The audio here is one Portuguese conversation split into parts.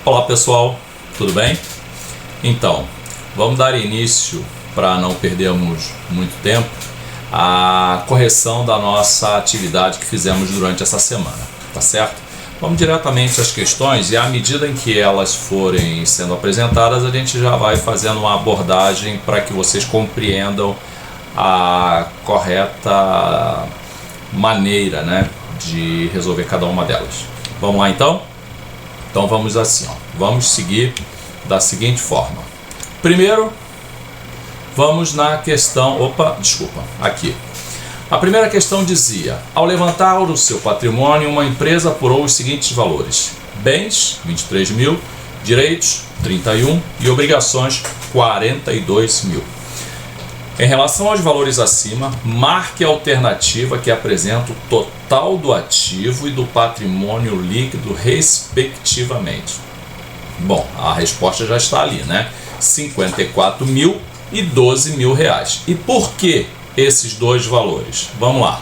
Olá pessoal, tudo bem? Então, vamos dar início, para não perdermos muito tempo, à correção da nossa atividade que fizemos durante essa semana, tá certo? Vamos diretamente às questões e à medida em que elas forem sendo apresentadas, a gente já vai fazendo uma abordagem para que vocês compreendam a correta maneira, né, de resolver cada uma delas. Vamos lá então? Então vamos assim, ó. Vamos seguir da seguinte forma. Primeiro, vamos na questão... aqui. A primeira questão dizia: ao levantar o seu patrimônio, uma empresa apurou os seguintes valores: bens, 23 mil, direitos, 31 e obrigações, 42 mil. Em relação aos valores acima, marque a alternativa que apresenta o total do ativo e do patrimônio líquido, respectivamente. Bom, a resposta já está ali, né? 54 mil e 12 mil reais. E por que esses dois valores? Vamos lá.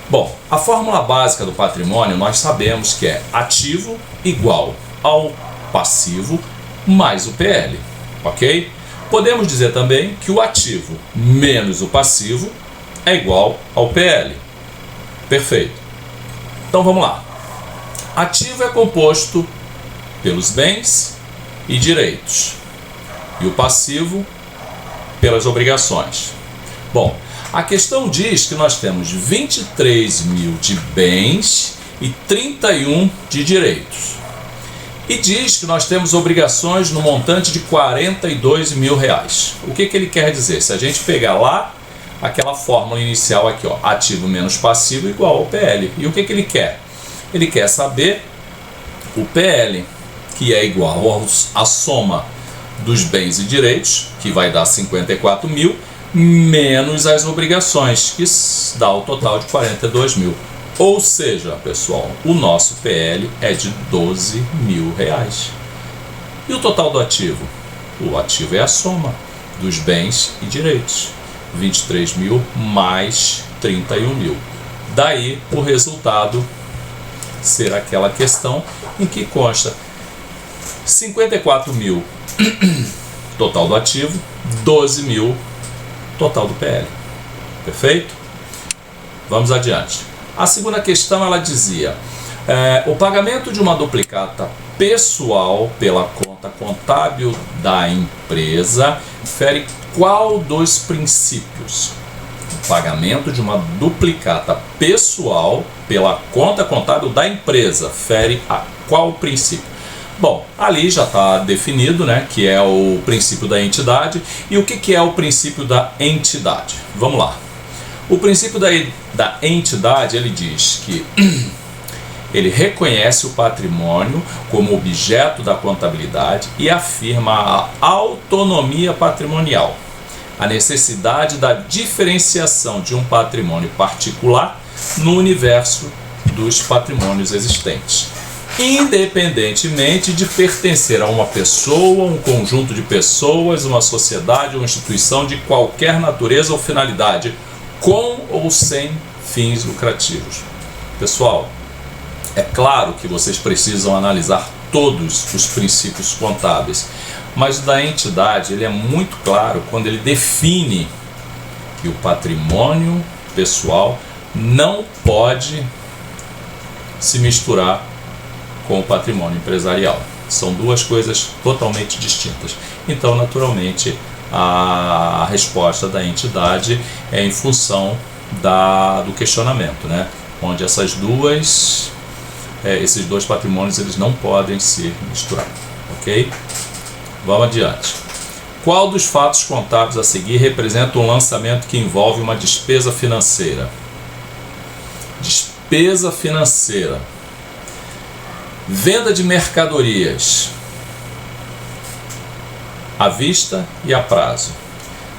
Bom, a fórmula básica do patrimônio nós sabemos que é ativo igual ao passivo mais o PL, ok? Podemos dizer também que o ativo menos o passivo é igual ao PL. Perfeito. Então vamos lá. Ativo é composto pelos bens e direitos, e o passivo pelas obrigações. Bom, a questão diz que nós temos 23 mil de bens e 31 de direitos. E diz que nós temos obrigações no montante de 42 mil reais. O que ele quer dizer? Se a gente pegar lá aquela fórmula inicial aqui, ó, ativo menos passivo igual ao PL. E o que ele quer? Ele quer saber o PL, que é igual à soma dos bens e direitos, que vai dar 54 mil, menos as obrigações, que dá o total de 42 mil. Ou seja, pessoal, o nosso PL é de 12 mil reais. E o total do ativo? O ativo é a soma dos bens e direitos. 23 mil mais 31 mil. Daí o resultado ser aquela questão em que consta 54 mil total do ativo, 12 mil total do PL. Perfeito? Vamos adiante. A segunda questão ela dizia: o pagamento de uma duplicata pessoal pela conta contábil da empresa fere qual dos princípios? O pagamento de uma duplicata pessoal pela conta contábil da empresa fere a qual princípio? Bom, ali já está definido, né, que é o princípio da entidade. E o que é o princípio da entidade? Vamos lá. O princípio da entidade, ele diz que ele reconhece o patrimônio como objeto da contabilidade e afirma a autonomia patrimonial, a necessidade da diferenciação de um patrimônio particular no universo dos patrimônios existentes, independentemente de pertencer a uma pessoa, um conjunto de pessoas, uma sociedade ou instituição de qualquer natureza ou finalidade, com ou sem fins lucrativos. Pessoal, é claro que vocês precisam analisar todos os princípios contábeis, mas o da entidade ele é muito claro quando ele define que o patrimônio pessoal não pode se misturar com o patrimônio empresarial. São duas coisas totalmente distintas. Então, naturalmente, a resposta da entidade é em função do questionamento, né? Onde esses dois patrimônios eles não podem se misturar, ok? Vamos adiante. Qual dos fatos contábeis a seguir representa um lançamento que envolve uma despesa financeira? Despesa financeira. Venda de mercadorias à vista e a prazo.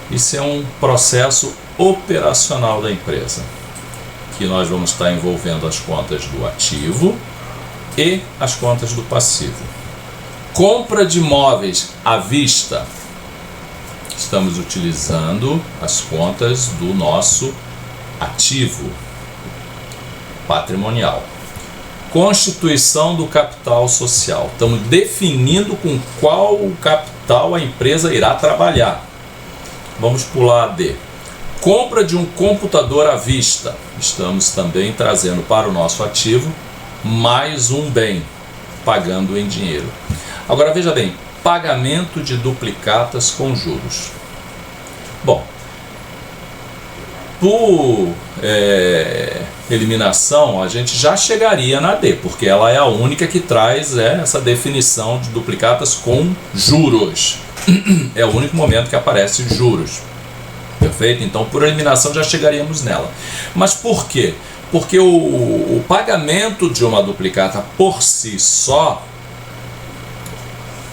Isso é um processo operacional da empresa, que nós vamos estar envolvendo as contas do ativo e as contas do passivo. Compra de imóveis à vista. Estamos utilizando as contas do nosso ativo patrimonial. Constituição do capital social. Estamos definindo com qual capital a empresa irá trabalhar. Vamos pular a D. Compra de um computador à vista. Estamos também trazendo para o nosso ativo mais um bem, pagando em dinheiro. Agora veja bem, pagamento de duplicatas com juros. Bom, por eliminação, a gente já chegaria na D, porque ela é a única que traz essa definição de duplicatas com juros. É o único momento que aparece juros. Perfeito? Então, por eliminação, já chegaríamos nela. Mas por quê? Porque o pagamento de uma duplicata por si só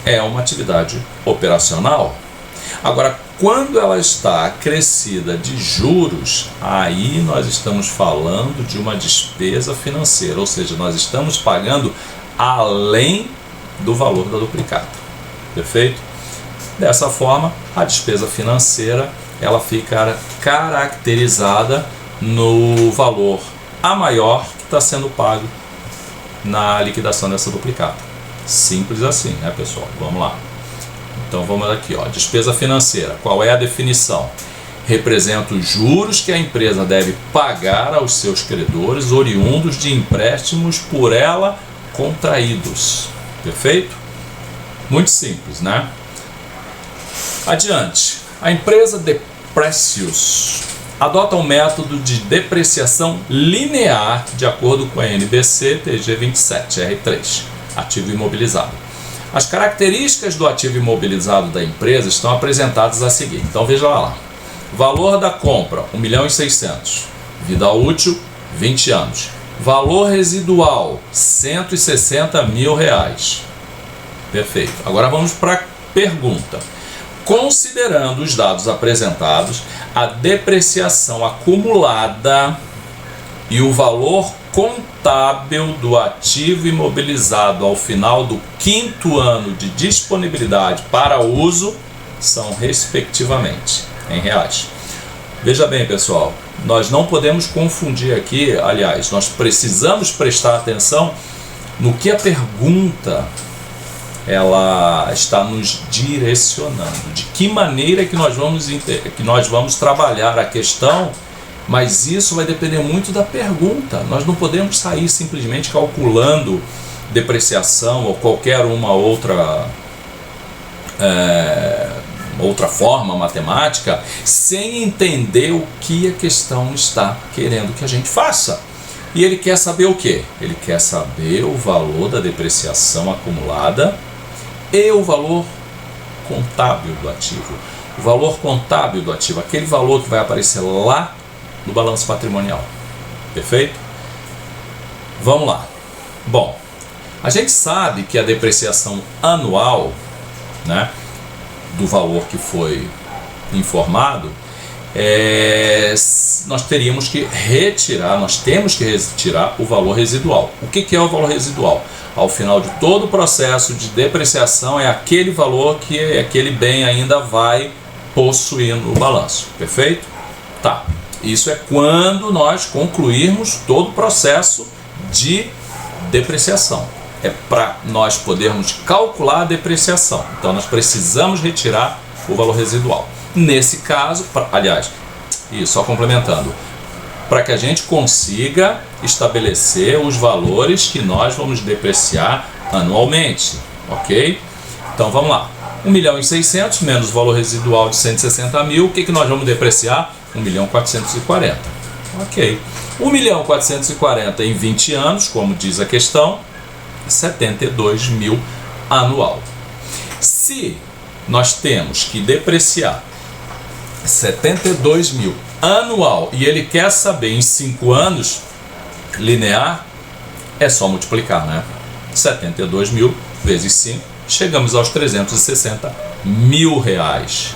é uma atividade operacional. Agora, quando ela está acrescida de juros, aí nós estamos falando de uma despesa financeira, ou seja, nós estamos pagando além do valor da duplicata. Perfeito? Dessa forma, a despesa financeira ela fica caracterizada no valor a maior que está sendo pago na liquidação dessa duplicata. Simples assim, né, pessoal? Vamos lá. Então vamos aqui, ó, despesa financeira. Qual é a definição? Representa os juros que a empresa deve pagar aos seus credores oriundos de empréstimos por ela contraídos. Perfeito? Muito simples, né? Adiante. A empresa Deprecius adota um método de depreciação linear de acordo com a NBC TG 27R3, ativo imobilizado. As características do ativo imobilizado da empresa estão apresentadas a seguir. Então veja lá. Valor da compra, 1.600.000. Vida útil, 20 anos. Valor residual, R$160.000. Perfeito. Agora vamos para a pergunta. Considerando os dados apresentados, a depreciação acumulada e o valor contábil do ativo imobilizado ao final do 5º ano de disponibilidade para uso são respectivamente em reais. Veja bem, pessoal, nós não podemos confundir aqui, aliás, nós precisamos prestar atenção no que a pergunta ela está nos direcionando, de que maneira que nós vamos trabalhar a questão. Mas isso vai depender muito da pergunta. Nós não podemos sair simplesmente calculando depreciação ou qualquer uma outra forma matemática sem entender o que a questão está querendo que a gente faça. E ele quer saber o quê? Ele quer saber o valor da depreciação acumulada e o valor contábil do ativo. O valor contábil do ativo, aquele valor que vai aparecer lá no balanço patrimonial. Perfeito? Vamos lá. Bom, a gente sabe que a depreciação anual, né, do valor que foi informado, nós temos que retirar o valor residual. O que é o valor residual? Ao final de todo o processo de depreciação é aquele valor que aquele bem ainda vai possuir no balanço. Perfeito? Tá. Isso é quando nós concluirmos todo o processo de depreciação. É para nós podermos calcular a depreciação. Então nós precisamos retirar o valor residual. Nesse caso, aliás, isso, só complementando, para que a gente consiga estabelecer os valores que nós vamos depreciar anualmente, ok? Então vamos lá. 1.600.000 menos o valor residual de 160.000, o que nós vamos depreciar? 1.440.000. Ok. 1.440.000 em 20 anos, como diz a questão, 72.000 anual. Se nós temos que depreciar 72.000 anual e ele quer saber em 5 anos linear, é só multiplicar, né? 72.000 vezes 5, chegamos aos R$360.000.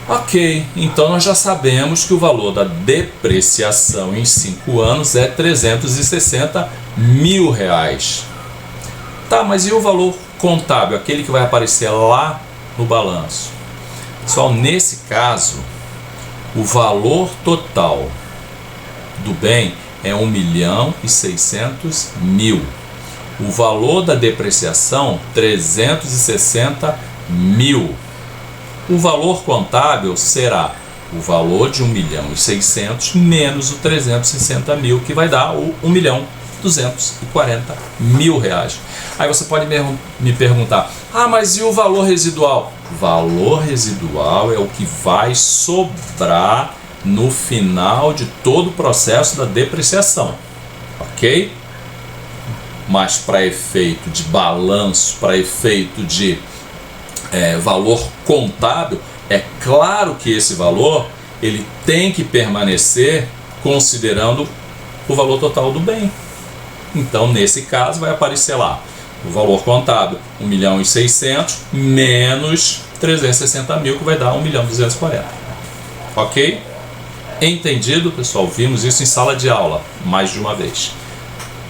Ok, então nós já sabemos que o valor da depreciação em 5 anos é R$360.000. Tá, mas e o valor contábil, aquele que vai aparecer lá no balanço? Pessoal, nesse caso, o valor total do bem é 1.600.000. O valor da depreciação, 360.000. O valor contábil será o valor de 1.600.000 menos o 360.000, que vai dar o 1.240.000 reais. Aí você pode me perguntar, mas e o valor residual? O valor residual é o que vai sobrar no final de todo o processo da depreciação, ok? Mas para efeito de balanço, para efeito de valor contábil, é claro que esse valor ele tem que permanecer considerando o valor total do bem. Então, nesse caso, vai aparecer lá o valor contábil 1.600.000 menos 360.000, que vai dar 1.240.000. Ok? Entendido, pessoal? Vimos isso em sala de aula mais de uma vez.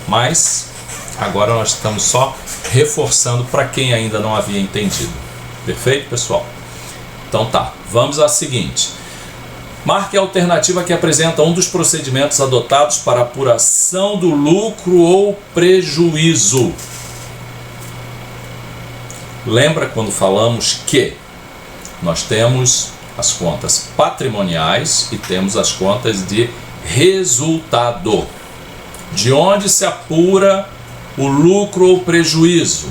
Mas agora nós estamos só reforçando para quem ainda não havia entendido. Perfeito, pessoal? Então tá, vamos à seguinte. Marque a alternativa que apresenta um dos procedimentos adotados para apuração do lucro ou prejuízo. Lembra quando falamos que nós temos as contas patrimoniais e temos as contas de resultado. De onde se apura o lucro ou prejuízo?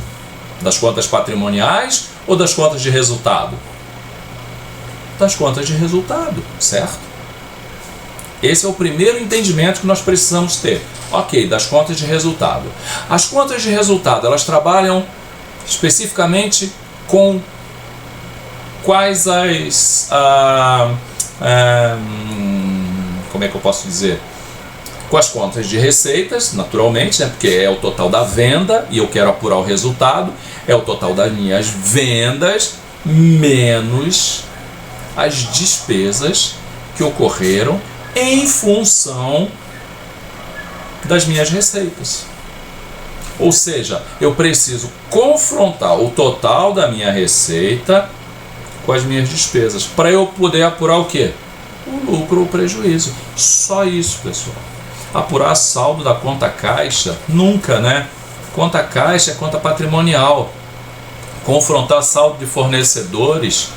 Das contas patrimoniais ou das contas de resultado? Das contas de resultado, certo? Esse é o primeiro entendimento que nós precisamos ter. Ok, das contas de resultado. As contas de resultado, elas trabalham especificamente com quais como é que eu posso dizer? Com as contas de receitas, naturalmente, né? Porque é o total da venda e eu quero apurar o resultado, é o total das minhas vendas menos as despesas que ocorreram em função das minhas receitas. Ou seja, eu preciso confrontar o total da minha receita com as minhas despesas para eu poder apurar o quê? O lucro ou o prejuízo. Só isso, pessoal. Apurar saldo da conta caixa, nunca, né? Conta caixa é conta patrimonial. Confrontar saldo de fornecedores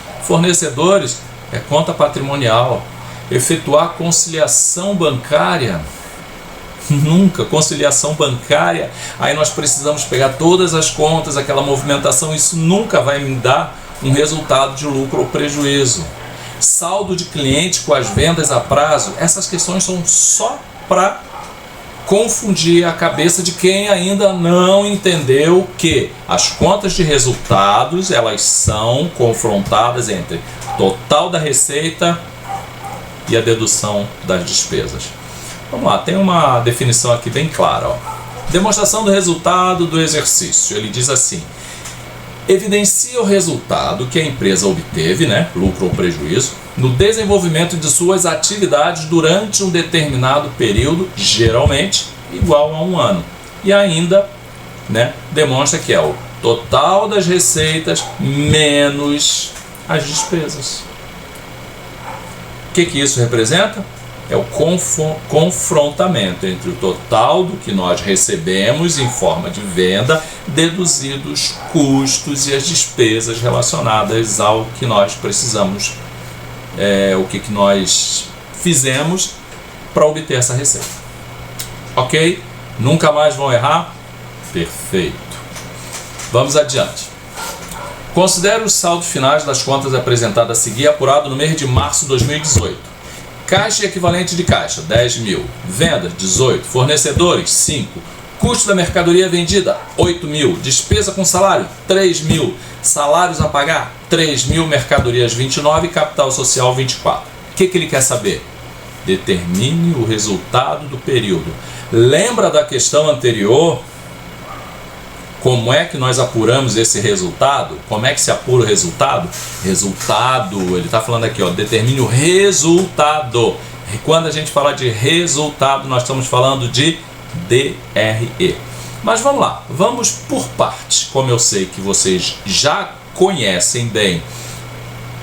é conta patrimonial. Efetuar conciliação bancária, nunca. Conciliação bancária, aí nós precisamos pegar todas as contas, aquela movimentação, isso nunca vai me dar um resultado de lucro ou prejuízo. Saldo de cliente com as vendas a prazo, essas questões são só para confundir a cabeça de quem ainda não entendeu que as contas de resultados, elas são confrontadas entre total da receita e a dedução das despesas. Vamos lá, tem uma definição aqui bem clara. Ó. Demonstração do resultado do exercício. Ele diz assim: evidencia o resultado que a empresa obteve, né, lucro ou prejuízo, no desenvolvimento de suas atividades durante um determinado período, geralmente igual a um ano. E ainda, né, demonstra que é o total das receitas menos as despesas. O que isso representa? É o confrontamento entre o total do que nós recebemos em forma de venda, deduzidos os custos e as despesas relacionadas ao que nós precisamos, o que nós fizemos para obter essa receita. Ok? Nunca mais vão errar? Perfeito. Vamos adiante. Considere os saldos finais das contas apresentadas a seguir, apurado no mês de março de 2018. Caixa e equivalente de caixa, 10.000. Vendas, 18. Fornecedores, 5. Custo da mercadoria vendida, 8.000. Despesa com salário, 3.000. Salários a pagar, 3.000. Mercadorias, 29. Capital social, 24. O que ele quer saber? Determine o resultado do período. Lembra da questão anterior? Como é que nós apuramos esse resultado? Como é que se apura o resultado? Resultado, ele está falando aqui, ó, determine o resultado. E quando a gente fala de resultado, nós estamos falando de DRE. Mas vamos lá, vamos por partes. Como eu sei que vocês já conhecem bem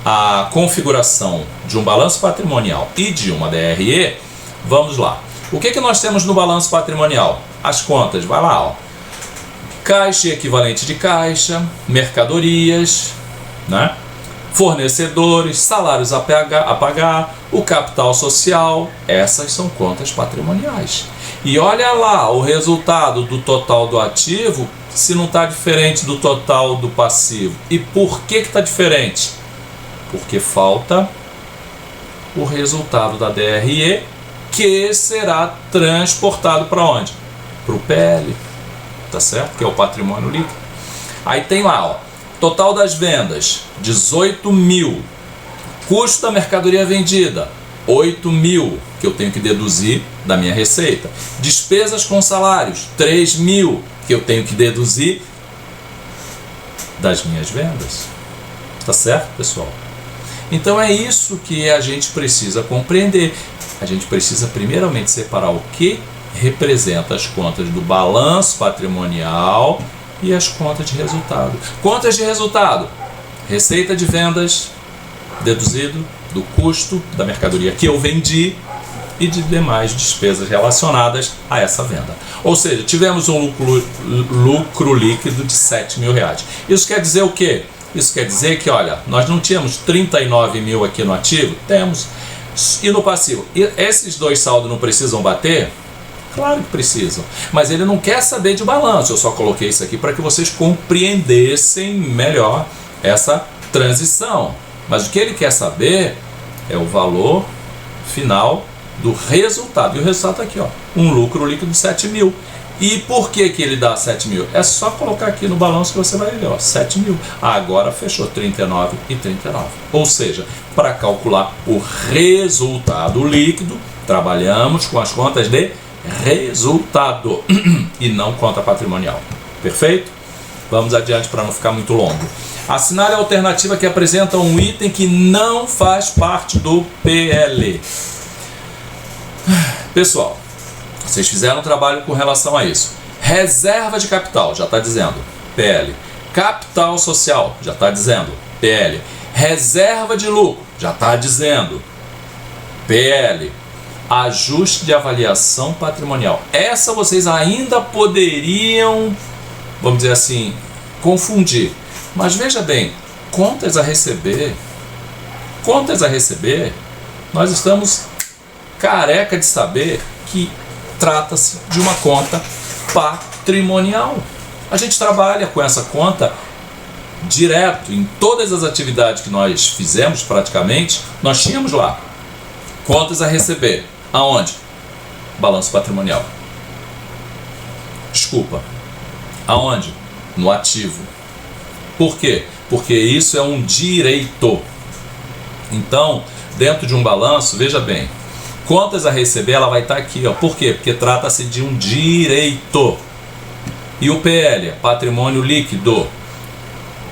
a configuração de um balanço patrimonial e de uma DRE, vamos lá. O que nós temos no balanço patrimonial? As contas, vai lá, ó. Caixa e equivalente de caixa, mercadorias, né? Fornecedores, salários a pagar, o capital social, essas são contas patrimoniais. E olha lá o resultado do total do ativo, se não está diferente do total do passivo. E por que está diferente? Porque falta o resultado da DRE, que será transportado para onde? Para o PL, tá certo? Que é o patrimônio líquido. Aí tem lá, ó, total das vendas, 18 mil. Custo da mercadoria vendida, 8 mil, que eu tenho que deduzir da minha receita. Despesas com salários, 3 mil, que eu tenho que deduzir das minhas vendas. Tá certo, pessoal? Então é isso que a gente precisa compreender. A gente precisa primeiramente separar o que representa as contas do balanço patrimonial e as contas de resultado. Contas de resultado: receita de vendas deduzido do custo da mercadoria que eu vendi e de demais despesas relacionadas a essa venda. Ou seja, tivemos um lucro líquido de 7 mil reais. Isso quer dizer o quê? Isso quer dizer que, olha, nós não tínhamos 39 mil aqui no ativo? Temos. E no passivo? E esses dois saldos não precisam bater? Claro que precisam. Mas ele não quer saber de balanço. Eu só coloquei isso aqui para que vocês compreendessem melhor essa transição. Mas o que ele quer saber é o valor final do resultado. E o resultado está aqui, ó, um lucro líquido de 7 mil. E por que ele dá 7 mil? É só colocar aqui no balanço que você vai ver, ó, 7 mil. Agora fechou 39 e 39. Ou seja, para calcular o resultado líquido, trabalhamos com as contas de resultado e não conta patrimonial. Perfeito? Vamos adiante para não ficar muito longo. Assinale a alternativa que apresenta um item que não faz parte do PL. Pessoal, vocês fizeram um trabalho com relação a isso. Reserva de capital, já está dizendo, PL. Capital social, já está dizendo, PL. Reserva de lucro, já está dizendo, PL. Ajuste de avaliação patrimonial. Essa vocês ainda poderiam, vamos dizer assim, confundir. Mas veja bem, contas a receber, nós estamos careca de saber que trata-se de uma conta patrimonial. A gente trabalha com essa conta direto em todas as atividades que nós fizemos praticamente. Nós tínhamos lá contas a receber. Aonde? Balanço patrimonial. Desculpa. Aonde? No ativo. Por quê? Porque isso é um direito. Então, dentro de um balanço, veja bem, contas a receber, ela vai estar aqui, ó. Por quê? Porque trata-se de um direito. E o PL, patrimônio líquido,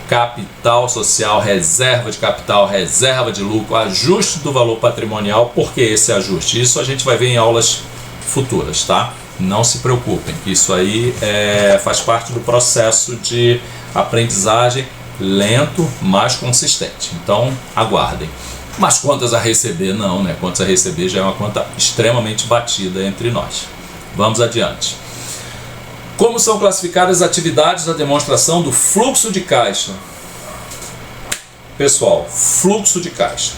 capital social, reserva de capital, reserva de lucro, ajuste do valor patrimonial. Por que esse ajuste? Isso a gente vai ver em aulas futuras, tá? Não se preocupem, isso aí faz parte do processo de aprendizagem lento, mas consistente. Então, aguardem. Mas contas a receber não, né? Contas a receber já é uma conta extremamente batida entre nós. Vamos adiante. Como são classificadas as atividades da demonstração do fluxo de caixa? Pessoal, fluxo de caixa.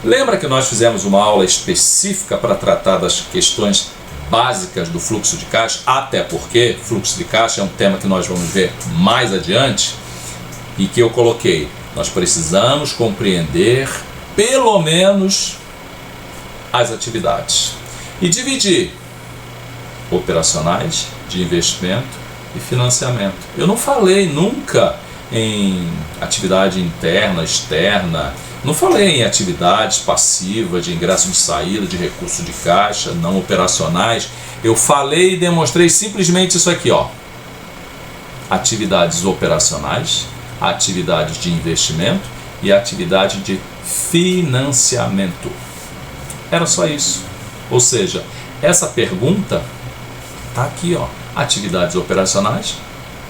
Lembra que nós fizemos uma aula específica para tratar das questões básicas do fluxo de caixa? Até porque fluxo de caixa é um tema que nós vamos ver mais adiante e que eu coloquei. Nós precisamos compreender pelo menos as atividades e dividir operacionais, de investimento e financiamento. Eu não falei nunca em atividade interna, externa, não falei em atividades passivas, de ingresso de saída, de recurso de caixa, não operacionais. Eu falei e demonstrei simplesmente isso aqui, ó. Atividades operacionais, atividades de investimento e atividade de financiamento. Era só isso. Ou seja, essa pergunta está aqui, ó. Atividades operacionais,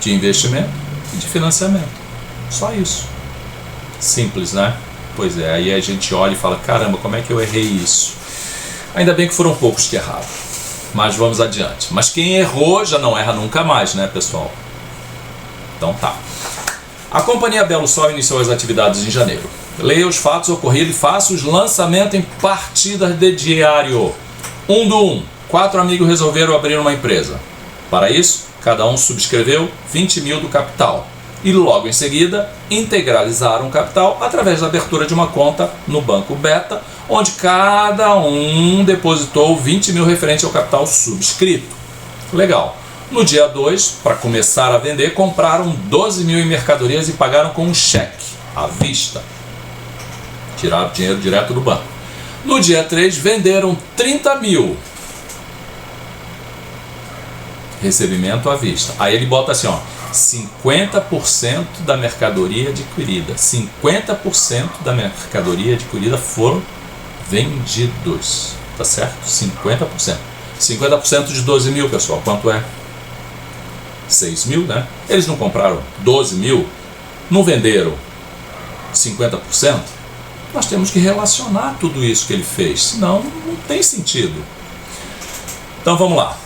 de investimento e de financiamento. Só isso. Simples, né? Pois é, aí a gente olha e fala, caramba, como é que eu errei isso? Ainda bem que foram poucos que erraram. Mas vamos adiante. Mas quem errou já não erra nunca mais, né, pessoal? Então tá. A Companhia Belo Sol iniciou as atividades em janeiro. Leia os fatos ocorridos e faça os lançamentos em partidas de diário. 1 do 1. 4 amigos resolveram abrir uma empresa. Para isso, cada um subscreveu 20 mil do capital. E logo em seguida, integralizaram o capital através da abertura de uma conta no Banco Beta, onde cada um depositou 20 mil referente ao capital subscrito. Legal. No dia 2, para começar a vender, compraram 12 mil em mercadorias e pagaram com um cheque, à vista. Tiraram o dinheiro direto do banco. No dia 3, venderam 30 mil. Recebimento à vista. Aí ele bota assim, ó, 50% da mercadoria adquirida. 50% da mercadoria adquirida foram vendidos. Tá certo? 50%. 50% de 12 mil, pessoal, quanto é? 6 mil, né? Eles não compraram 12 mil, não venderam 50%. Nós temos que relacionar tudo isso que ele fez, senão não tem sentido. Então vamos lá.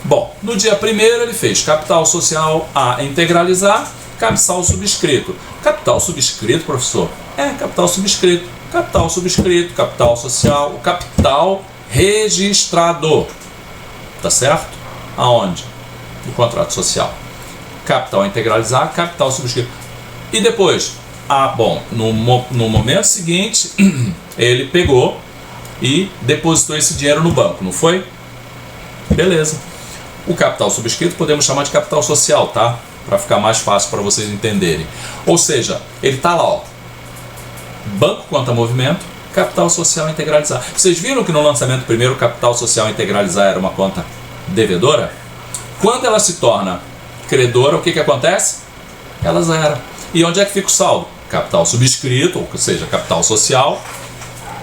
Bom, no dia 1º ele fez capital social a integralizar, capital subscrito. Capital subscrito, professor? É, capital subscrito. Capital subscrito, capital social, o capital registrado. Tá certo? Aonde? No contrato social. Capital integralizar, capital subscrito. E depois? Bom, no momento seguinte, ele pegou e depositou esse dinheiro no banco, não foi? Beleza. O capital subscrito podemos chamar de capital social, tá? Para ficar mais fácil para vocês entenderem. Ou seja, ele tá lá, ó. Banco conta movimento, capital social integralizar. Vocês viram que no lançamento primeiro, capital social integralizar era uma conta devedora? Quando ela se torna credora, o que acontece? Ela zera. E onde é que fica o saldo? Capital subscrito, ou seja, capital social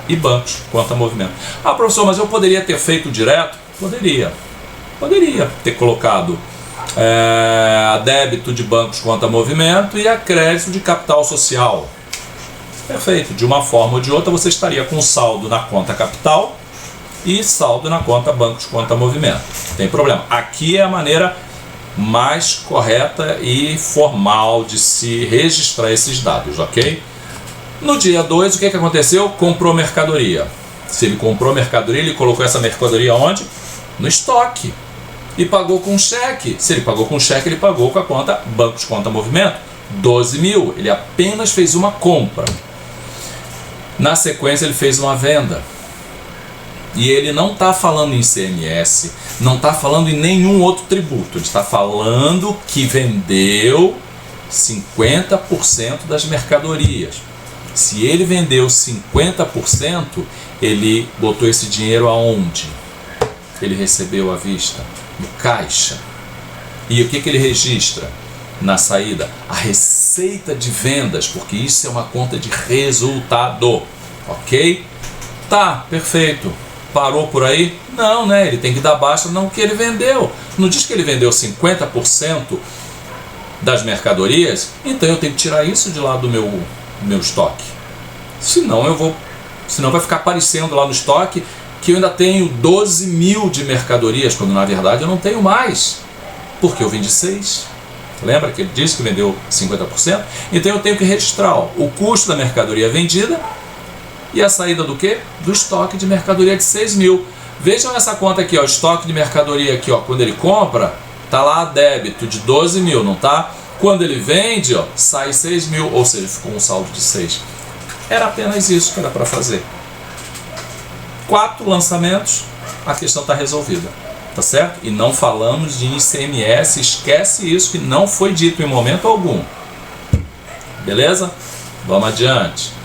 e bancos, conta movimento. Ah, professor, mas eu poderia ter feito direto? Poderia ter colocado a débito de bancos conta movimento e a crédito de capital social. Perfeito. De uma forma ou de outra você estaria com saldo na conta capital e saldo na conta bancos conta movimento. Não tem problema. Aqui é a maneira mais correta e formal de se registrar esses dados, ok? No dia 2, o que aconteceu? Comprou mercadoria. Se ele comprou mercadoria, ele colocou essa mercadoria onde? No estoque. E pagou com cheque. Se ele pagou com cheque, ele pagou com a conta bancos conta movimento. 12 mil. Ele apenas fez uma compra. Na sequência, ele fez uma venda. E ele não está falando em ICMS, não está falando em nenhum outro tributo. Ele está falando que vendeu 50% das mercadorias. Se ele vendeu 50%, ele botou esse dinheiro aonde? Ele recebeu à vista, no caixa. E o que ele registra na saída? A receita de vendas, porque isso é uma conta de resultado, ok? Tá, perfeito. Parou por aí? Não, né? Ele tem que dar baixa no que ele vendeu. Não diz que ele vendeu 50% das mercadorias? Então eu tenho que tirar isso de lá do meu estoque. Senão vai ficar aparecendo lá no estoque que eu ainda tenho 12 mil de mercadorias, quando na verdade eu não tenho mais, porque eu vendi 6. Lembra que ele disse que vendeu 50%? Então eu tenho que registrar o custo da mercadoria vendida e a saída do quê? Do estoque de mercadoria de 6 mil. Vejam essa conta aqui, ó, estoque de mercadoria aqui, ó, quando ele compra, tá lá a débito de 12 mil, não tá? Quando ele vende, ó, sai 6 mil, ou seja, ficou um saldo de 6. Era apenas isso que era para fazer. 4 lançamentos, a questão está resolvida, tá certo? E não falamos de ICMS, esquece isso que não foi dito em momento algum. Beleza? Vamos adiante.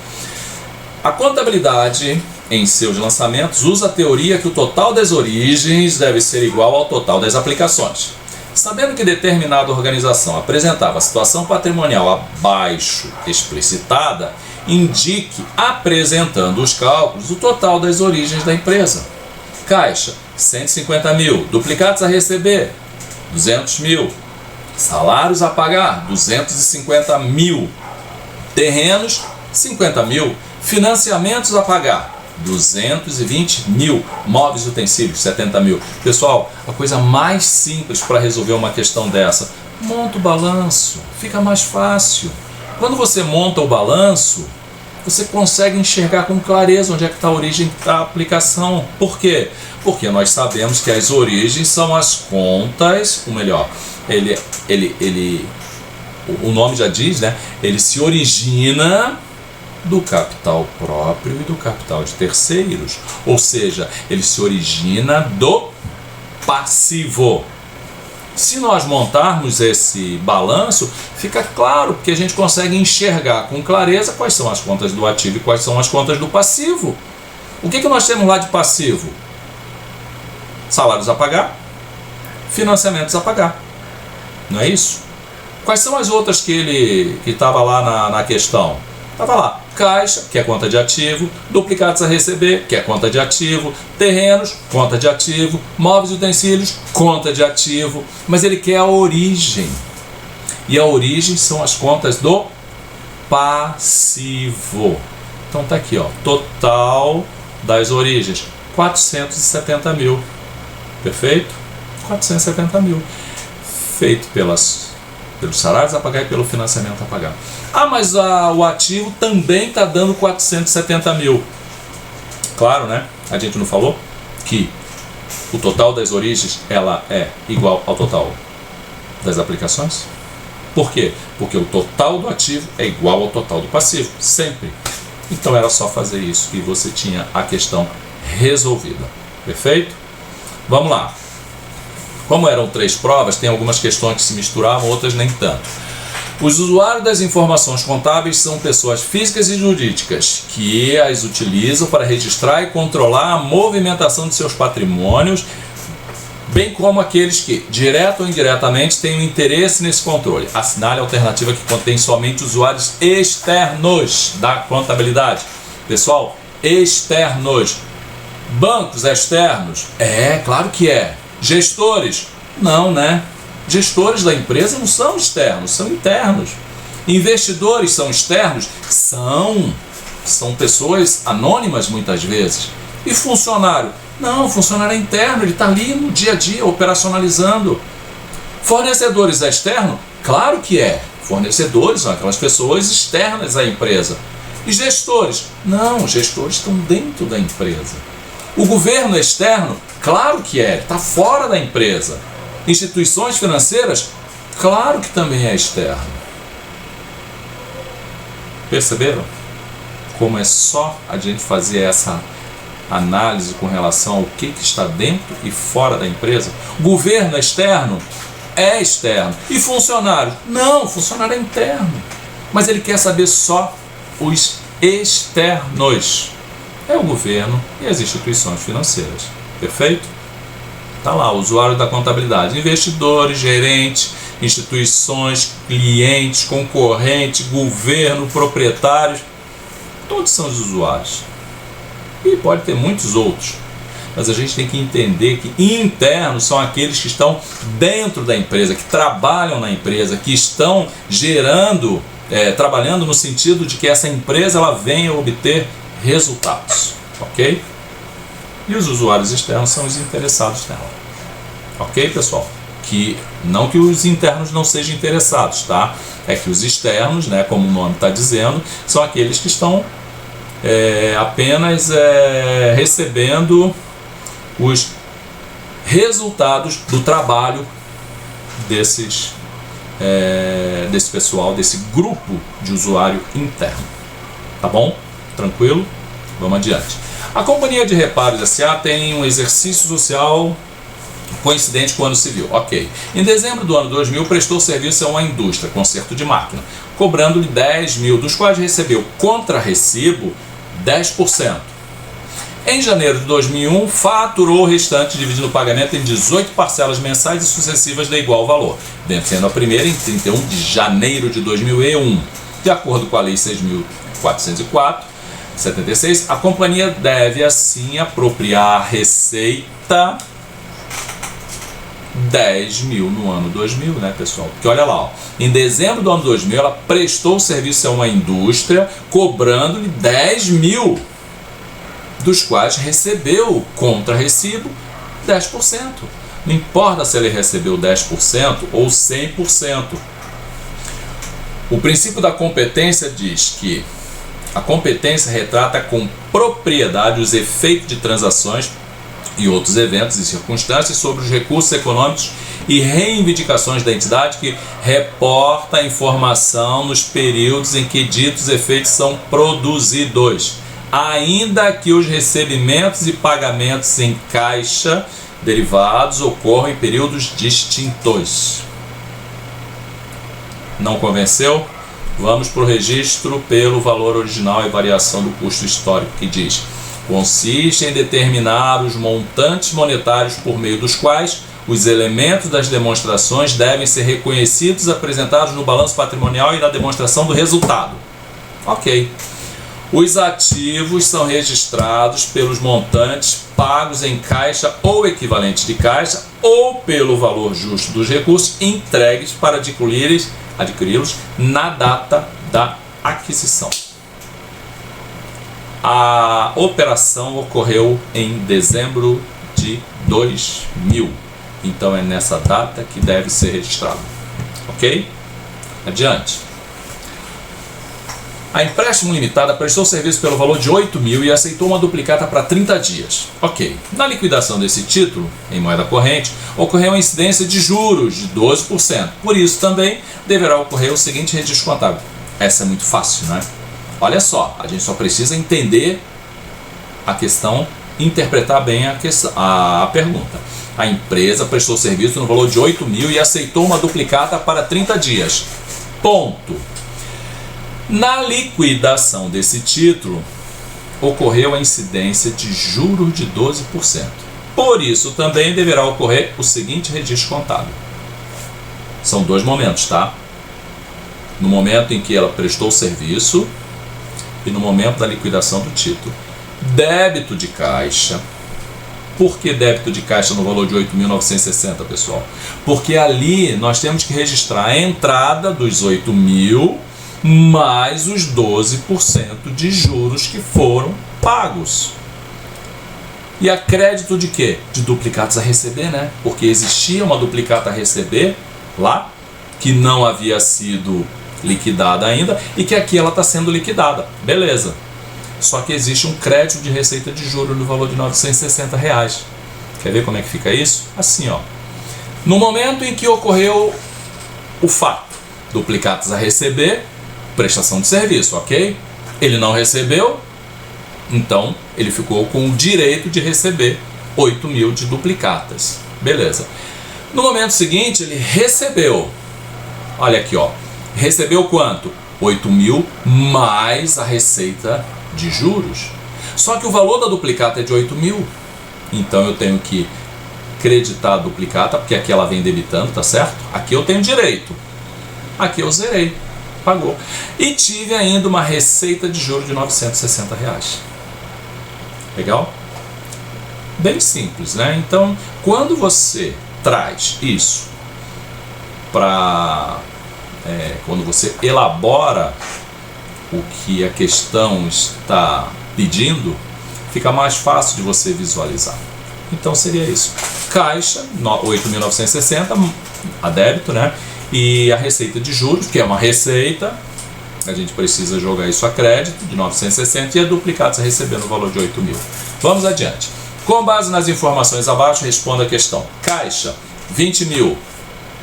A contabilidade, em seus lançamentos, usa a teoria que o total das origens deve ser igual ao total das aplicações. Sabendo que determinada organização apresentava situação patrimonial abaixo explicitada, indique, apresentando os cálculos, o total das origens da empresa. Caixa, 150 mil. Duplicados a receber, 200 mil. Salários a pagar, 250 mil. Terrenos, 50 mil. Financiamentos a pagar, 220 mil. Móveis e utensílios, 70 mil. Pessoal, a coisa mais simples para resolver uma questão dessa, monta o balanço, fica mais fácil. Quando você monta o balanço, você consegue enxergar com clareza onde é que está a origem da aplicação. Por quê? Porque nós sabemos que as origens são as contas, ou melhor, o nome já diz, né? Ele se origina do capital próprio e do capital de terceiros. Ou seja, ele se origina do passivo. Se nós montarmos esse balanço, fica claro, porque a gente consegue enxergar com clareza quais são as contas do ativo e quais são as contas do passivo. O que nós temos lá de passivo? Salários a pagar, financiamentos a pagar. Não é isso? Quais são as outras que estava lá na questão? Estava lá, caixa, que é conta de ativo, duplicados a receber, que é conta de ativo, terrenos, conta de ativo, móveis e utensílios, conta de ativo, mas ele quer a origem. E a origem são as contas do passivo. Então tá aqui, ó, total das origens, 470 mil. Perfeito? 470 mil. Feito pelos salários a pagar e pelo financiamento a pagar. Ah, mas o ativo também está dando 470 mil. Claro, né? A gente não falou que o total das origens ela é igual ao total das aplicações? Por quê? Porque o total do ativo é igual ao total do passivo, sempre. Então era só fazer isso e você tinha a questão resolvida. Perfeito? Vamos lá. Como eram 3 provas, tem algumas questões que se misturavam, outras nem tanto. Os usuários das informações contábeis são pessoas físicas e jurídicas que as utilizam para registrar e controlar a movimentação de seus patrimônios, bem como aqueles que, direto ou indiretamente, têm um interesse nesse controle. Assinale a alternativa que contém somente usuários externos da contabilidade. Pessoal, externos. Bancos externos? É, claro que é. Gestores? Não, né? Gestores da empresa não são externos, são internos. Investidores são externos? São pessoas anônimas muitas vezes. E funcionário? Não, funcionário é interno, ele está ali no dia a dia, operacionalizando. Fornecedores é externo? Claro que é. Fornecedores são aquelas pessoas externas à empresa. E gestores? Não, gestores estão dentro da empresa. O governo é externo? Claro que é, está fora da empresa. Instituições financeiras? Claro que também é externo. Perceberam? Como é só a gente fazer essa análise com relação ao que está dentro e fora da empresa? Governo é externo? É externo. E funcionário? Não, funcionário é interno. Mas ele quer saber só os externos. É o governo e as instituições financeiras. Perfeito? Está lá, usuário da contabilidade, investidores, gerentes, instituições, clientes, concorrente, governo, proprietários, todos são os usuários. E pode ter muitos outros, mas a gente tem que entender que internos são aqueles que estão dentro da empresa, que trabalham na empresa, que estão gerando, trabalhando no sentido de que essa empresa ela venha obter resultados, ok? E os usuários externos são os interessados nela. Ok, pessoal? Não que os internos não sejam interessados, tá? É que os externos, né, como o nome está dizendo, são aqueles que estão apenas recebendo os resultados do trabalho desse pessoal, desse grupo de usuário interno. Tá bom? Tranquilo? Vamos adiante. A Companhia de Reparos S.A. tem um exercício social coincidente com o ano civil. Ok. Em dezembro do ano 2000, prestou serviço a uma indústria, conserto de máquina, cobrando-lhe 10 mil, dos quais recebeu contra recibo 10%. Em janeiro de 2001, faturou o restante, dividindo o pagamento em 18 parcelas mensais e sucessivas de igual valor, vencendo a primeira em 31 de janeiro de 2001. De acordo com a Lei 6.404/76, a companhia deve assim apropriar a receita 10 mil no ano 2000, né, pessoal? Porque olha lá, ó, em dezembro do ano 2000, ela prestou serviço a uma indústria, cobrando-lhe 10 mil. dos quais recebeu contra recibo 10%. Não importa se ele recebeu 10% ou 100%. O princípio da competência diz que a competência retrata com propriedade os efeitos de transações e outros eventos e circunstâncias sobre os recursos econômicos e reivindicações da entidade que reporta a informação nos períodos em que ditos efeitos são produzidos, ainda que os recebimentos e pagamentos em caixa derivados ocorram em períodos distintos. Não convenceu? Vamos para o registro pelo valor original e variação do custo histórico, que diz: consiste em determinar os montantes monetários por meio dos quais os elementos das demonstrações devem ser reconhecidos e apresentados no balanço patrimonial e na demonstração do resultado. Ok. Os ativos são registrados pelos montantes pagos em caixa ou equivalente de caixa ou pelo valor justo dos recursos entregues para adquiri-los na data da aquisição. A operação ocorreu em dezembro de 2000, então é nessa data que deve ser registrado. Ok? Adiante. A Empréstimo Limitada prestou serviço pelo valor de 8 mil e aceitou uma duplicata para 30 dias. Ok. Na liquidação desse título, em moeda corrente, ocorreu a incidência de juros de 12%. Por isso também deverá ocorrer o seguinte registro contábil. Essa é muito fácil, não é? Olha só, a gente só precisa entender a questão, interpretar bem a pergunta. A empresa prestou serviço no valor de 8 mil e aceitou uma duplicata para 30 dias. Ponto. Na liquidação desse título, ocorreu a incidência de juros de 12%. Por isso, também deverá ocorrer o seguinte registro contábil. São dois momentos, tá? No momento em que ela prestou serviço e no momento da liquidação do título. Débito de caixa. Por que débito de caixa no valor de 8.960, pessoal? Porque ali nós temos que registrar a entrada dos 8 mil mais os 12% de juros que foram pagos. E a crédito de quê? De duplicatas a receber, né? Porque existia uma duplicata a receber lá, que não havia sido liquidada ainda, e que aqui ela está sendo liquidada. Beleza. Só que existe um crédito de receita de juros no valor de R$960. Quer ver como é que fica isso? Assim, ó. No momento em que ocorreu o fato, duplicatas a receber, prestação de serviço, ok? Ele não recebeu, então ele ficou com o direito de receber 8 mil de duplicatas. Beleza. No momento seguinte, ele recebeu, olha aqui, ó, recebeu quanto? 8 mil mais a receita de juros. Só que o valor da duplicata é de 8 mil, então eu tenho que creditar a duplicata, porque aqui ela vem debitando, tá certo? Aqui eu tenho direito, aqui eu zerei. Pagou. E tive ainda uma receita de juros de R$960. Legal? Bem simples, né? Então, quando você traz isso para... quando você elabora o que a questão está pedindo, fica mais fácil de você visualizar. Então, seria isso. Caixa, 8.960, a débito, né? E a receita de juros, que é uma receita, a gente precisa jogar isso a crédito, de 960, e a duplicados a receber no valor de 8 mil. Vamos adiante. Com base nas informações abaixo, responda a questão. Caixa, 20 mil.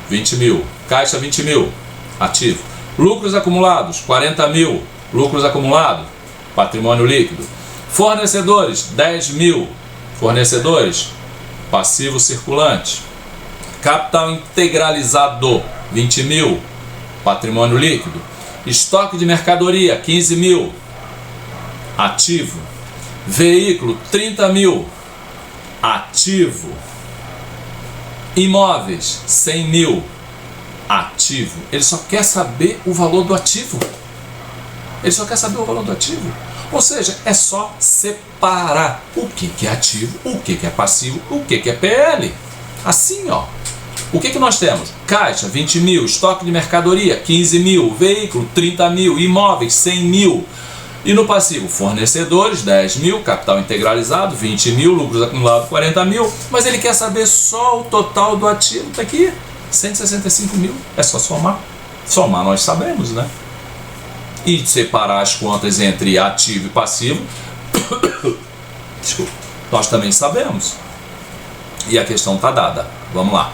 20 mil. Caixa, 20 mil. Ativo. Lucros acumulados, 40 mil. Lucros acumulados, patrimônio líquido. Fornecedores, 10 mil. Fornecedores, passivo circulante. Capital integralizado, 20 mil, patrimônio líquido. Estoque de mercadoria, 15 mil, ativo. Veículo, 30 mil, ativo. Imóveis, 100 mil, ativo. Ele só quer saber o valor do ativo. Ele só quer saber o valor do ativo. Ou seja, é só separar o que é ativo, o que é passivo, o que é PL. Assim, ó. O que nós temos? Caixa, 20 mil, estoque de mercadoria, 15 mil, veículo, 30 mil, imóveis, 100 mil, E no passivo, fornecedores, 10 mil, capital integralizado, 20 mil, lucros acumulados, 40 mil. Mas ele quer saber só o total do ativo, está aqui, 165 mil. É só somar. Somar nós sabemos, né? E separar as contas entre ativo e passivo, desculpa, nós também sabemos. E a questão está dada. Vamos lá.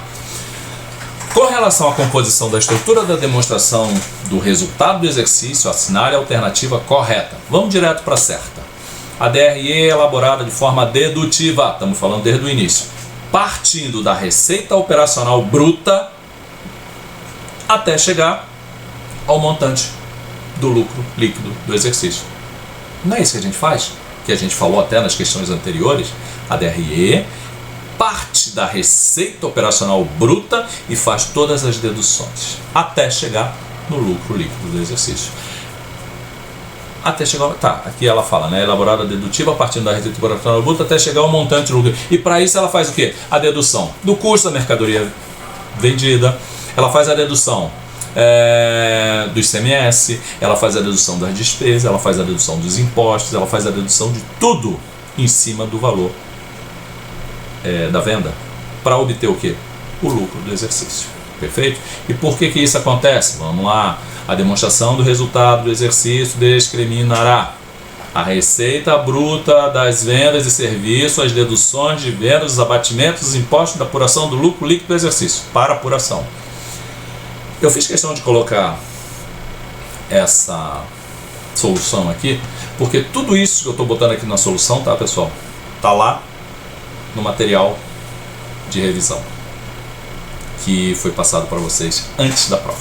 Com relação à composição da estrutura da demonstração do resultado do exercício, assinale a alternativa correta. Vamos direto para a certa. A DRE é elaborada de forma dedutiva, estamos falando desde o início, partindo da receita operacional bruta até chegar ao montante do lucro líquido do exercício. Não é isso que a gente faz? Que a gente falou até nas questões anteriores. A DRE parte da receita operacional bruta e faz todas as deduções até chegar no lucro líquido do exercício. Até chegar, tá, aqui ela fala, né, elaborada dedutiva partindo da receita operacional bruta até chegar ao montante do lucro. E para isso ela faz o quê? A dedução do custo da mercadoria vendida, ela faz a dedução do ICMS, ela faz a dedução das despesas, ela faz a dedução dos impostos, ela faz a dedução de tudo em cima do valor da venda, para obter o que? O lucro do exercício. Perfeito? E por que isso acontece? Vamos lá. A demonstração do resultado do exercício discriminará a receita bruta das vendas e serviços, as deduções de vendas, os abatimentos, os impostos da apuração do lucro líquido do exercício, para apuração. Eu fiz questão de colocar essa solução aqui, porque tudo isso que eu estou botando aqui na solução, tá, pessoal? Tá lá no material de revisão que foi passado para vocês antes da prova.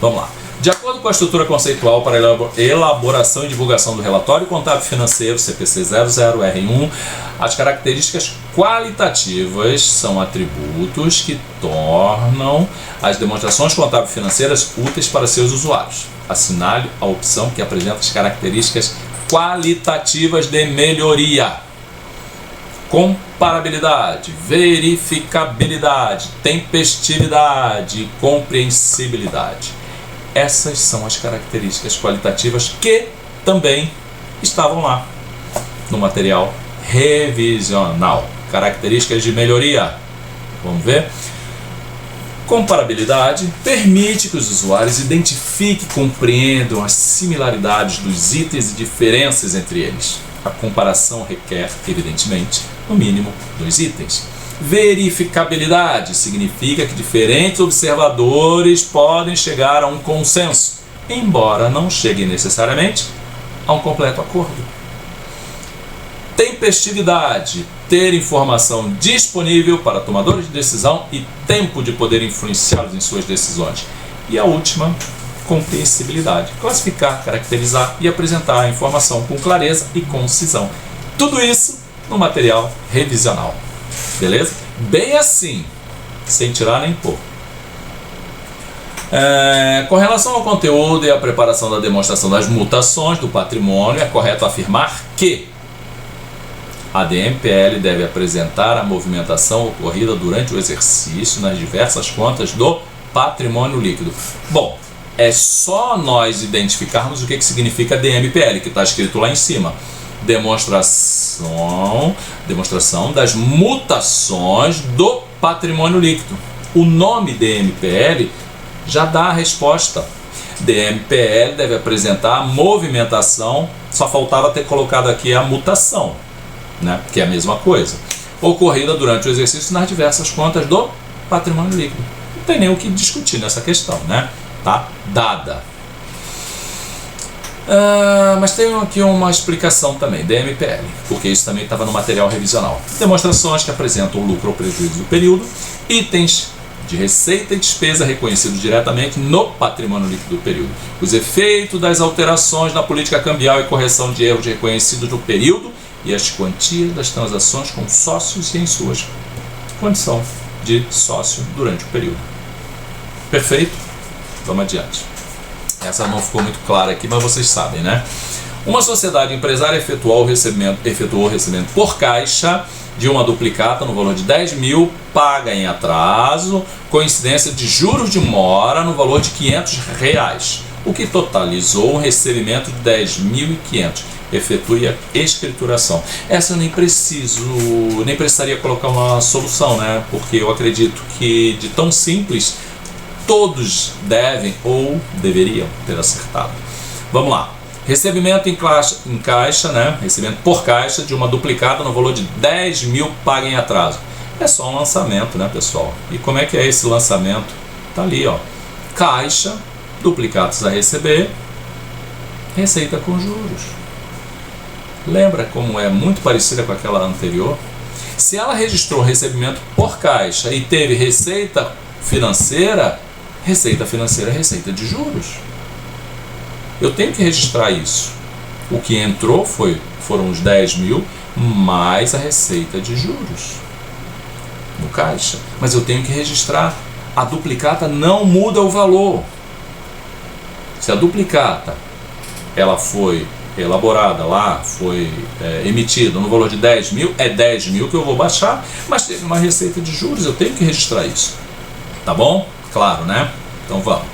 Vamos lá. De acordo com a estrutura conceitual para elaboração e divulgação do relatório contábil financeiro CPC 00R1, as características qualitativas são atributos que tornam as demonstrações contábeis financeiras úteis para seus usuários. Assinale a opção que apresenta as características qualitativas de melhoria: comparabilidade, verificabilidade, tempestividade e compreensibilidade. Essas são as características qualitativas que também estavam lá no material revisional. Características de melhoria. Vamos ver? Comparabilidade permite que os usuários identifiquem e compreendam as similaridades dos itens e diferenças entre eles. A comparação requer, evidentemente, no mínimo 2 itens. Verificabilidade significa que diferentes observadores podem chegar a um consenso, embora não cheguem necessariamente a um completo acordo. Tempestividade, ter informação disponível para tomadores de decisão e tempo de poder influenciá-los em suas decisões. E a última, compreensibilidade, classificar, caracterizar e apresentar a informação com clareza e concisão. Tudo isso no material revisional. Beleza? Bem assim, sem tirar nem pôr. Com relação ao conteúdo e à preparação da demonstração das mutações do patrimônio, é correto afirmar que a DMPL deve apresentar a movimentação ocorrida durante o exercício nas diversas contas do patrimônio líquido. Bom, é só nós identificarmos o que significa DMPL, que está escrito lá em cima. Demonstração das mutações do patrimônio líquido. O nome DMPL já dá a resposta. DMPL deve apresentar a movimentação, só faltava ter colocado aqui a mutação, né? Que é a mesma coisa, ocorrida durante o exercício nas diversas contas do patrimônio líquido. Não tem nem o que discutir nessa questão, né? Tá dada. Mas tem aqui uma explicação também, DMPL, porque isso também estava no material revisional. Demonstrações que apresentam o lucro ou prejuízo do período, itens de receita e despesa reconhecidos diretamente no patrimônio líquido do período, os efeitos das alterações na política cambial e correção de erros reconhecidos no período e as quantias das transações com sócios e em suas condição de sócio durante o período. Perfeito? Vamos adiante. Essa não ficou muito clara aqui, mas vocês sabem, né? Uma sociedade empresária efetuou o recebimento por caixa de uma duplicata no valor de 10 mil, paga em atraso, com incidência de juros de mora no valor de R$500. o que totalizou um recebimento de 10.500. Efetue a escrituração. Essa eu nem precisaria colocar uma solução, né? Porque eu acredito que de tão simples todos devem ou deveriam ter acertado. Vamos lá. Recebimento em caixa, né? Recebimento por caixa de uma duplicata no valor de 10.000 paga em atraso. É só um lançamento, né, pessoal? E como é que é esse lançamento? Tá ali, ó. Caixa, duplicatas a receber, receita com juros. Lembra como é muito parecida com aquela anterior? Se ela registrou recebimento por caixa e teve receita financeira é receita de juros. Eu tenho que registrar isso. O que entrou foram os 10.000 mais a receita de juros no caixa. Mas eu tenho que registrar. A duplicata não muda o valor. Se a duplicata ela foi elaborada lá, foi emitida no valor de 10.000, é 10.000 que eu vou baixar, mas teve uma receita de juros, eu tenho que registrar isso. Tá bom? Claro, né? Então vamos.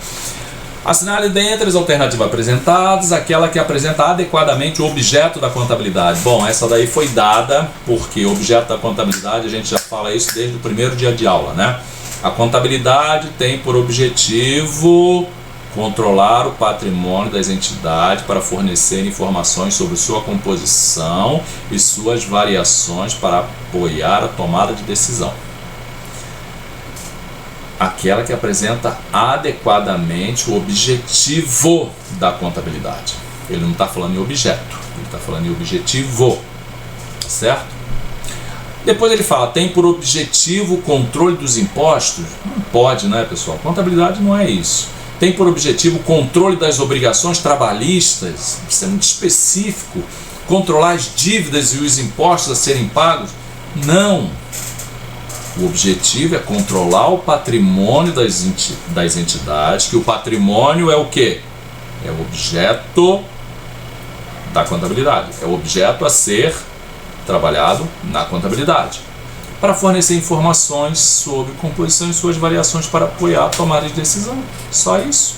Assinale dentre as alternativas apresentadas aquela que apresenta adequadamente o objeto da contabilidade. Bom, essa daí foi dada porque o objeto da contabilidade, a gente já fala isso desde o primeiro dia de aula, né? A contabilidade tem por objetivo controlar o patrimônio das entidades para fornecer informações sobre sua composição e suas variações para apoiar a tomada de decisão. Aquela que apresenta adequadamente o objetivo da contabilidade. Ele não está falando em objeto, ele está falando em objetivo, certo? Depois ele fala, tem por objetivo o controle dos impostos? Não pode, né, pessoal? Contabilidade não é isso. Tem por objetivo o controle das obrigações trabalhistas? Isso é muito específico. Controlar as dívidas e os impostos a serem pagos? Não. O objetivo é controlar o patrimônio das entidades, que o patrimônio é o quê? É o objeto da contabilidade, é o objeto a ser trabalhado na contabilidade, para fornecer informações sobre composição e suas variações para apoiar a tomada de decisão. Só isso.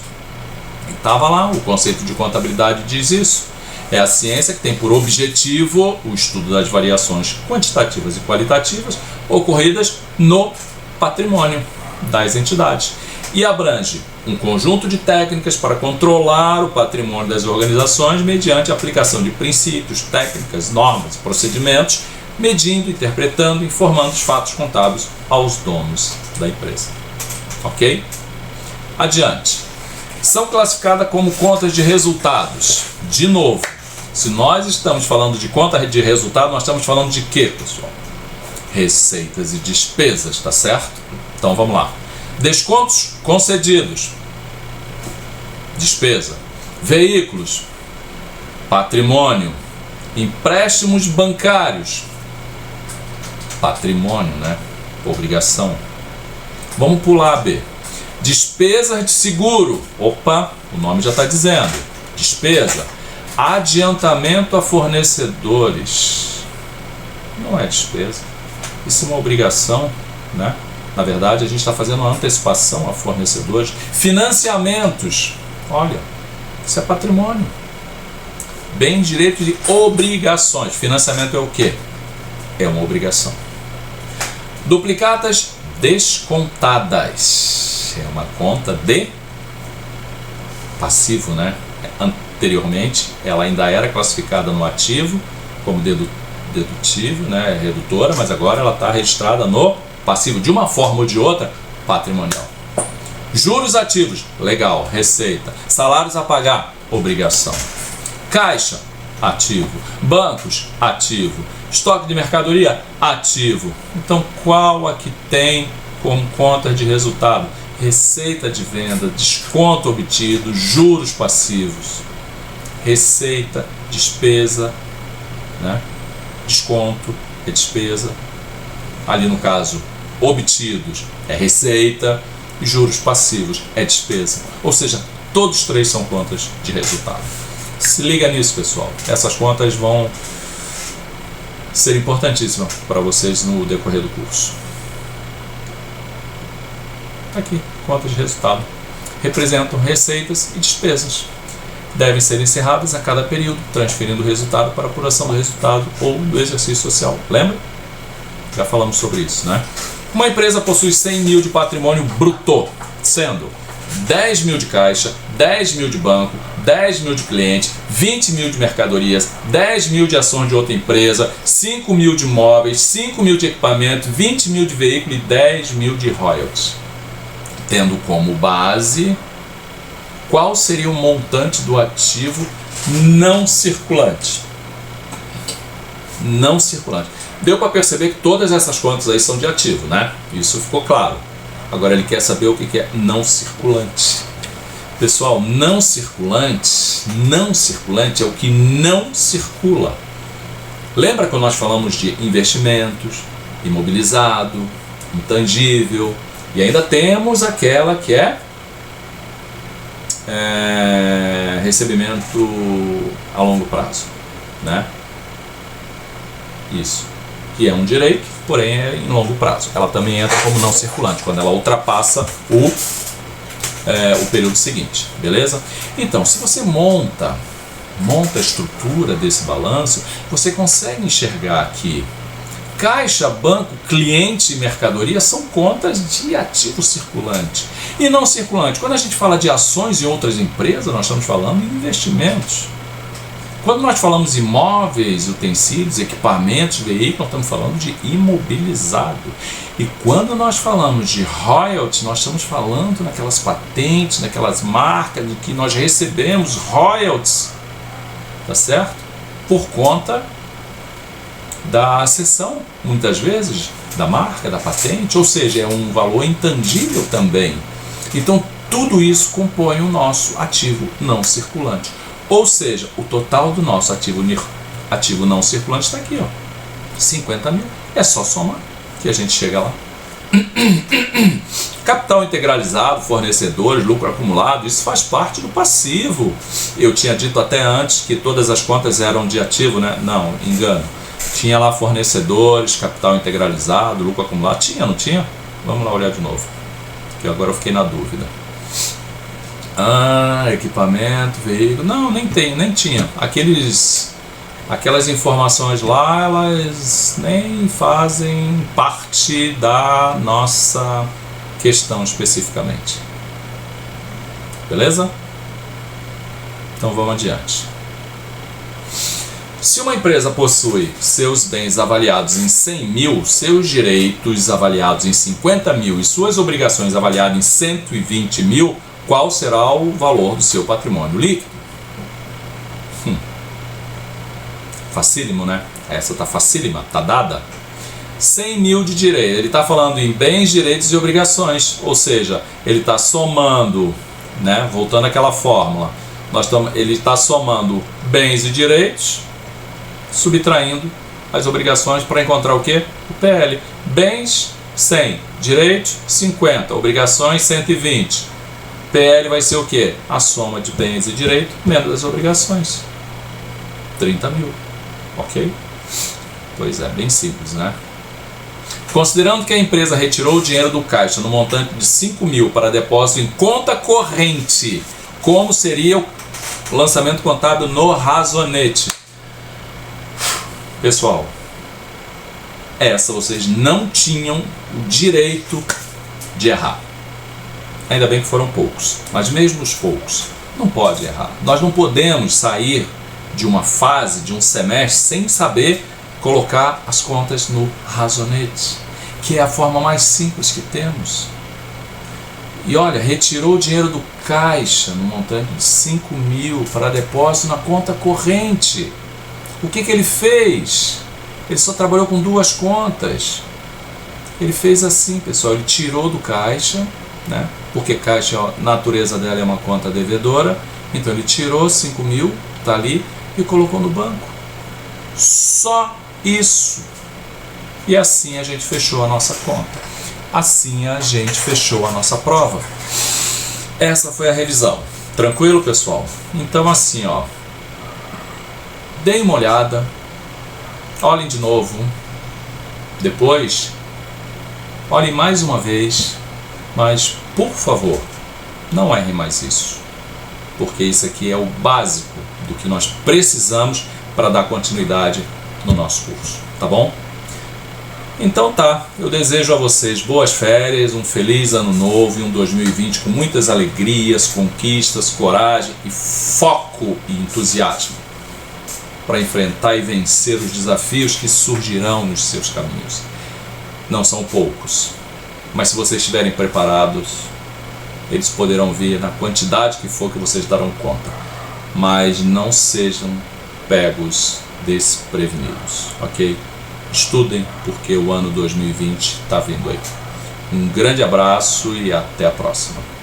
Estava lá, o conceito de contabilidade diz isso. É a ciência que tem por objetivo o estudo das variações quantitativas e qualitativas ocorridas no patrimônio das entidades e abrange um conjunto de técnicas para controlar o patrimônio das organizações mediante a aplicação de princípios, técnicas, normas e procedimentos, medindo, interpretando e informando os fatos contábeis aos donos da empresa. Ok? Adiante. São classificadas como contas de resultados. De novo, se nós estamos falando de conta de resultado, nós estamos falando de quê, pessoal? Receitas e despesas, tá certo? Então vamos lá. Descontos concedidos, despesa. Veículos, patrimônio. Empréstimos bancários, patrimônio, né? Obrigação. Vamos pular B. Despesas de seguro. Opa, o nome já está dizendo. Despesa. Adiantamento a fornecedores. Não é despesa. Isso é uma obrigação, né? Na verdade, a gente está fazendo uma antecipação a fornecedores. Financiamentos. Olha, isso é patrimônio. Bem direito de obrigações. Financiamento é o quê? É uma obrigação. Duplicatas descontadas. É uma conta de passivo, né? Anteriormente, ela ainda era classificada no ativo como dedutivo, né? Redutora, mas agora ela está registrada no passivo, de uma forma ou de outra, patrimonial. Juros ativos, legal, receita. Salários a pagar, obrigação. Caixa, ativo. Bancos, ativo. Estoque de mercadoria, ativo. Então, qual aqui tem como conta de resultado? Receita de venda, desconto obtido, juros passivos. Receita, despesa, né? Desconto é despesa. Ali no caso, obtidos é receita, juros passivos é despesa. Ou seja, todos três são contas de resultado. Se liga nisso, pessoal. Essas contas vão ser importantíssimas para vocês no decorrer do curso. Aqui, contas de resultado. representam receitas e despesas. Devem ser encerradas a cada período, transferindo o resultado para a apuração do resultado ou do exercício social. Lembra? Já falamos sobre isso, né? Uma empresa possui 100 mil de patrimônio bruto, sendo 10 mil de caixa, 10 mil de banco, 10 mil de cliente, 20 mil de mercadorias, 10 mil de ações de outra empresa, 5 mil de imóveis, 5 mil de equipamento, 20 mil de veículo e 10 mil de royalties. Tendo como base qual seria o montante do ativo não circulante. Não circulante. Deu para perceber que todas essas contas aí são de ativo, né? Isso ficou claro. Agora ele quer saber o que é não circulante. Pessoal, não circulante é o que não circula. Lembra quando nós falamos de investimentos, imobilizado, intangível, e ainda temos aquela que é recebimento a longo prazo, né? Isso, que é um direito, porém é em longo prazo. Ela também entra como não circulante, quando ela ultrapassa o período seguinte, beleza? Então, se você monta a estrutura desse balanço, você consegue enxergar que caixa, banco, cliente e mercadoria são contas de ativo circulante e não circulante. Quando a gente fala de ações em outras empresas, nós estamos falando de investimentos. Quando nós falamos de imóveis, utensílios, equipamentos, veículos, nós estamos falando de imobilizado. E quando nós falamos de royalties, nós estamos falando naquelas patentes, naquelas marcas de que nós recebemos royalties, tá certo? Por conta da cessão, muitas vezes, da marca, da patente, ou seja, é um valor intangível também. Então, tudo isso compõe o nosso ativo não circulante. Ou seja, o total do nosso ativo não circulante está aqui, ó, 50 mil. É só somar que a gente chega lá. Capital integralizado, fornecedores, lucro acumulado, isso faz parte do passivo. Eu tinha dito até antes que todas as contas eram de ativo, né? Não, engano. Tinha lá fornecedores, capital integralizado, lucro acumulado. Tinha, não tinha? Vamos lá olhar de novo, que agora eu fiquei na dúvida. Equipamento, veículo. Não, nem tinha. Aquelas informações lá, elas nem fazem parte da nossa questão especificamente. Beleza? Então vamos adiante. Se uma empresa possui seus bens avaliados em 100 mil, seus direitos avaliados em 50 mil e suas obrigações avaliadas em 120 mil, qual será o valor do seu patrimônio líquido? Facílimo, né? Essa tá facílima, tá dada. 100 mil de direito, ele está falando em bens, direitos e obrigações, ou seja, ele está somando, né? Voltando àquela fórmula, ele está somando bens e direitos, subtraindo as obrigações para encontrar o que? O PL. Bens 100, direitos 50, obrigações 120. PL vai ser o que? A soma de bens e direitos menos as obrigações. 30 mil. Ok? Pois é, bem simples, né? Considerando que a empresa retirou o dinheiro do caixa no montante de 5 mil para depósito em conta corrente, como seria o lançamento contábil no razonete? Pessoal, essa vocês não tinham o direito de errar. Ainda bem que foram poucos, mas mesmo os poucos, não pode errar. Nós não podemos sair de uma fase, de um semestre, sem saber colocar as contas no razonete, que é a forma mais simples que temos. E olha, retirou o dinheiro do caixa no montante de 5 mil para depósito na conta corrente. O que ele fez? Ele só trabalhou com duas contas. Ele fez assim, pessoal, ele tirou do caixa, né? Porque caixa, a natureza dela é uma conta devedora, então ele tirou 5 mil, tá ali, e colocou no banco. Só isso. E assim a gente fechou a nossa conta. Assim a gente fechou a nossa prova. Essa foi a revisão. Tranquilo, pessoal? Então assim, ó, deem uma olhada, olhem de novo, depois olhem mais uma vez, mas por favor, Não errem mais isso, porque isso aqui é o básico do que nós precisamos para dar continuidade no nosso curso, tá bom? Então tá, eu desejo a vocês boas férias, um feliz ano novo e um 2020 com muitas alegrias, conquistas, coragem e foco e entusiasmo para enfrentar e vencer os desafios que surgirão nos seus caminhos. Não são poucos, mas se vocês estiverem preparados, eles poderão vir na quantidade que for que vocês darão conta, mas não sejam pegos desprevenidos, ok? Estudem, porque o ano 2020 está vindo aí. Um grande abraço e até a próxima.